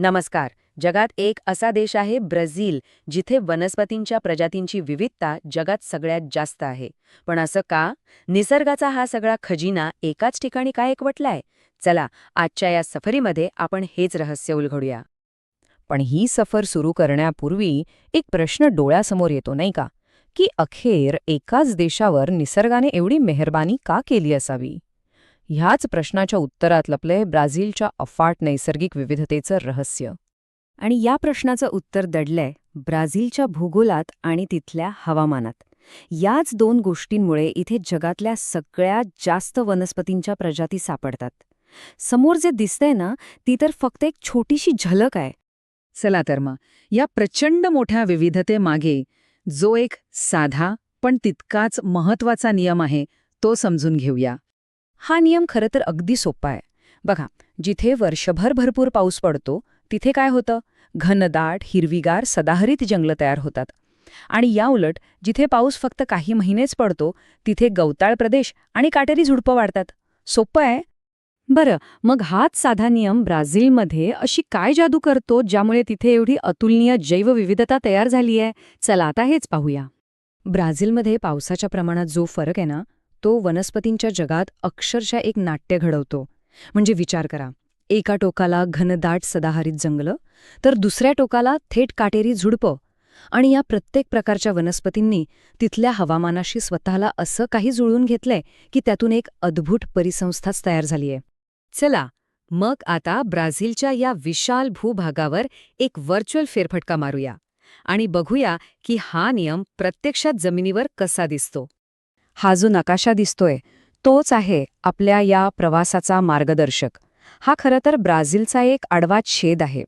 नमस्कार. जगात एक असा देश आहे ब्राझील, जिथे वनस्पतींच्या प्रजातींची विविधता जगात सगळ्यात जास्त आहे. पण असं का? निसर्गाचा हा सगळा खजिना एकाच ठिकाणी का एकवटलाय? चला, आजच्या या सफरीमध्ये आपण हेच रहस्य उलगडूया. पण ही सफर सुरू करण्यापूर्वी एक प्रश्न डोळ्यासमोर येतो नाही का, की अखेर एकाच देशावर निसर्गाने एवढी मेहरबानी का केली असावी? ह्याच प्रश्नाच्या उत्तरात लपलंय ब्राझीलच्या अफाट नैसर्गिक विविधतेचं रहस्य. आणि या प्रश्नाचं उत्तर दडलंय ब्राझीलच्या भूगोलात आणि तिथल्या हवामानात. याच दोन गोष्टींमुळे इथे जगातल्या सगळ्यात जास्त वनस्पतींच्या प्रजाती सापडतात. समोर जे दिसतंय ना, ती तर फक्त एक छोटीशी झलक आहे. चला तर मग या प्रचंड मोठ्या विविधतेमागे जो एक साधा पण तितकाच महत्वाचा नियम आहे तो समजून घेऊया. हा नियम खरं तर अगदी सोपा आहे. बघा, जिथे वर्षभर भरपूर पाऊस पडतो तिथे काय होतं? घनदाट हिरवीगार सदाहरित जंगलं तयार होतात. आणि याउलट जिथे पाऊस फक्त काही महिनेच पडतो तिथे गवताळ प्रदेश आणि काटेरी झुडपं वाढतात. सोपं आहे. बरं, मग हाच साधा नियम ब्राझीलमध्ये अशी काय जादू करतो ज्यामुळे तिथे एवढी अतुलनीय जैवविविधता तयार झाली आहे? चला आता हेच पाहूया. ब्राझीलमध्ये पावसाच्या प्रमाणात जो फरक आहे ना, तो वनस्पतींच्या जगात अक्षरशः एक नाट्य घडवतो. म्हणजे विचार करा, एका टोकाला घनदाट सदाहरित जंगलं, तर दुसऱ्या टोकाला थेट काटेरी झुडपं. आणि या प्रत्येक प्रकारच्या वनस्पतींनी तिथल्या हवामानाशी स्वतःला असं काही जुळवून घेतलंय की त्यातून एक अद्भुत परिसंस्थाच तयार झालीय. चला, मग आता ब्राझीलच्या या विशाल भूभागावर एक व्हर्च्युअल फेरफटका मारूया आणि बघूया की हा नियम प्रत्यक्षात जमिनीवर कसा दिसतो. हा जो नकाशा दिसतोय तोच आहे आपल्या या प्रवासाचा मार्गदर्शक. हा खरं तर ब्राझीलचा एक आडवा छेद आहे.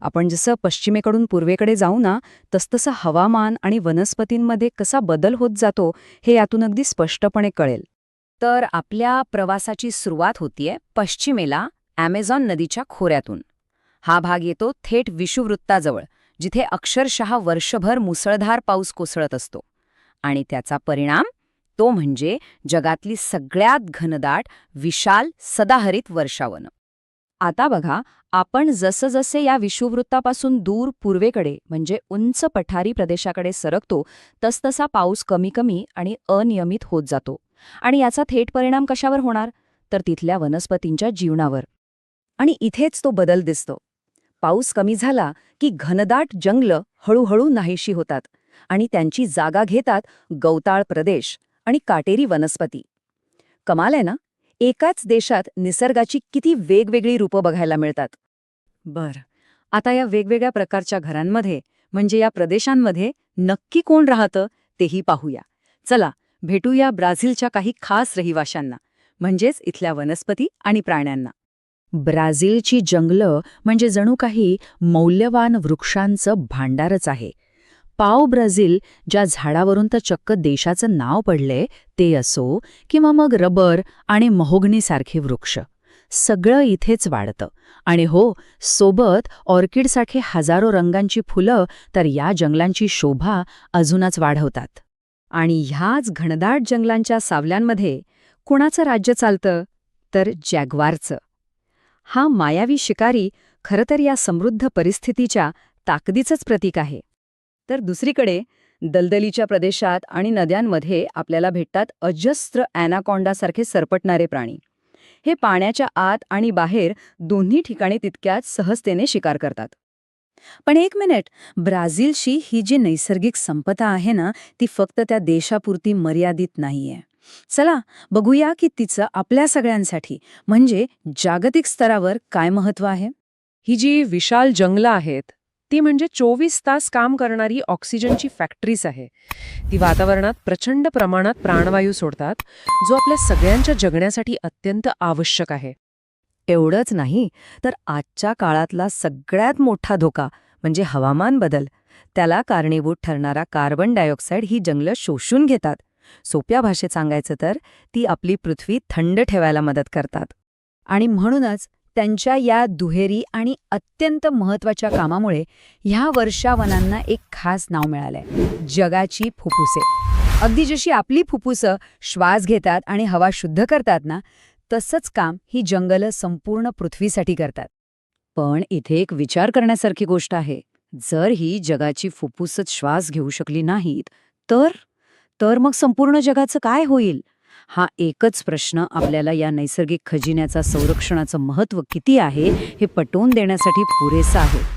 आपण जसं पश्चिमेकडून पूर्वेकडे जाऊ ना, तसतसं हवामान आणि वनस्पतींमध्ये कसा बदल होत जातो हे यातून अगदी स्पष्टपणे कळेल. तर आपल्या प्रवासाची सुरुवात होतीये पश्चिमेला ॲमेझॉन नदीच्या खोऱ्यातून. हा भाग येतो थेट विषुववृत्ताजवळ, जिथे अक्षरशः वर्षभर मुसळधार पाऊस कोसळत असतो. आणि त्याचा परिणाम तो म्हणजे जगातली सगळ्यात घनदाट विशाल सदाहरित वर्षावनं. आता बघा, आपण जसजसे या विषुववृत्तापासून दूर पूर्वेकडे म्हणजे उंच पठारी प्रदेशाकडे सरकतो तसतसा पाऊस कमी कमी आणि अनियमित होत जातो. आणि याचा थेट परिणाम कशावर होणार? तर तिथल्या वनस्पतींच्या जीवनावर. आणि इथेच तो बदल दिसतो. पाऊस कमी झाला की घनदाट जंगलं हळूहळू नाहीशी होतात आणि त्यांची जागा घेतात गवताळ प्रदेश आणि काटेरी वनस्पती. कमाल आहे ना? एकाच देशात निसर्गाची किती वेगवेगळी रूपं बघायला मिळतात. बरं, आता या वेगवेगळ्या प्रकारच्या घरांमध्ये म्हणजे या प्रदेशांमध्ये नक्की कोण राहतं तेही पाहूया. चला, भेटूया ब्राझीलच्या काही खास रहिवाशांना, म्हणजेच इथल्या वनस्पती आणि प्राण्यांना. ब्राझीलची जंगलं म्हणजे जणू काही मौल्यवान वृक्षांचं भांडारच आहे. पाव ब्राझील, ज्या झाडावरून तर चक्क देशाचं नाव पडलंय, ते असो किंवा मग रबर आणि महोगनीसारखे वृक्ष, सगळं इथेच वाढतं. आणि हो, सोबत ऑर्किडसारखे हजारो रंगांची फुलं तर या जंगलांची शोभा अजूनच वाढवतात. आणि ह्याच घनदाट जंगलांच्या सावल्यांमध्ये कुणाचं राज्य चालतं? तर जॅग्वारचं. हा मायावी शिकारी खरं तर या समृद्ध परिस्थितीच्या ताकदीचंच प्रतीक आहे. तर दुसरीकडे दलदलीच्या प्रदेशात आणि नद्यांमध्ये आपल्याला भेटतात अजस्त्र ॲनाकॉन्डासारखे सरपटणारे प्राणी. हे पाण्याच्या आत आणि बाहेर दोन्ही ठिकाणी तितक्याच सहजतेने शिकार करतात. पण एक मिनिट, ब्राझीलशी ही जी नैसर्गिक संपदा आहे ना, ती फक्त त्या देशापुरती मर्यादित नाहीये. चला बघूया की तिचं आपल्या सगळ्यांसाठी म्हणजे जागतिक स्तरावर काय महत्त्व आहे. ही जी विशाल जंगलं आहेत ती म्हणजे 24 तास काम करणारी ऑक्सिजनची फॅक्टरीज आहे. ती वातावरणात प्रचंड प्रमाणात प्राणवायू सोडतात, जो आपल्या सगळ्यांच्या जगण्यासाठी अत्यंत आवश्यक आहे. एवढंच नाही, तर आजच्या काळातला सगळ्यात मोठा धोका म्हणजे हवामान बदल, त्याला कारणीभूत ठरणारा कार्बन डायऑक्साईड ही जंगलं शोषून घेतात. सोप्या भाषेत सांगायचं तर ती आपली पृथ्वी थंड ठेवायला मदत करतात. आणि म्हणूनच त्यांच्या या दुहेरी आणि अत्यंत महत्त्वाच्या कामामुळे ह्या वर्षावनांना एक खास नाव मिळालंय, जगाची फुफ्फुसे. अगदी जशी आपली फुफ्फुसं श्वास घेतात आणि हवा शुद्ध करतात ना, तसंच काम ही जंगलं संपूर्ण पृथ्वीसाठी करतात. पण इथे एक विचार करण्यासारखी गोष्ट आहे. जर ही जगाची फुफ्फुसच श्वास घेऊ शकली नाहीत, तर मग संपूर्ण जगाचं काय होईल? हा एकच प्रश्न आपल्याला या नैसर्गिक खजिन्याचा संरक्षणाचं महत्त्व किती आहे हे पटवून देण्यासाठी पुरेसा आहे.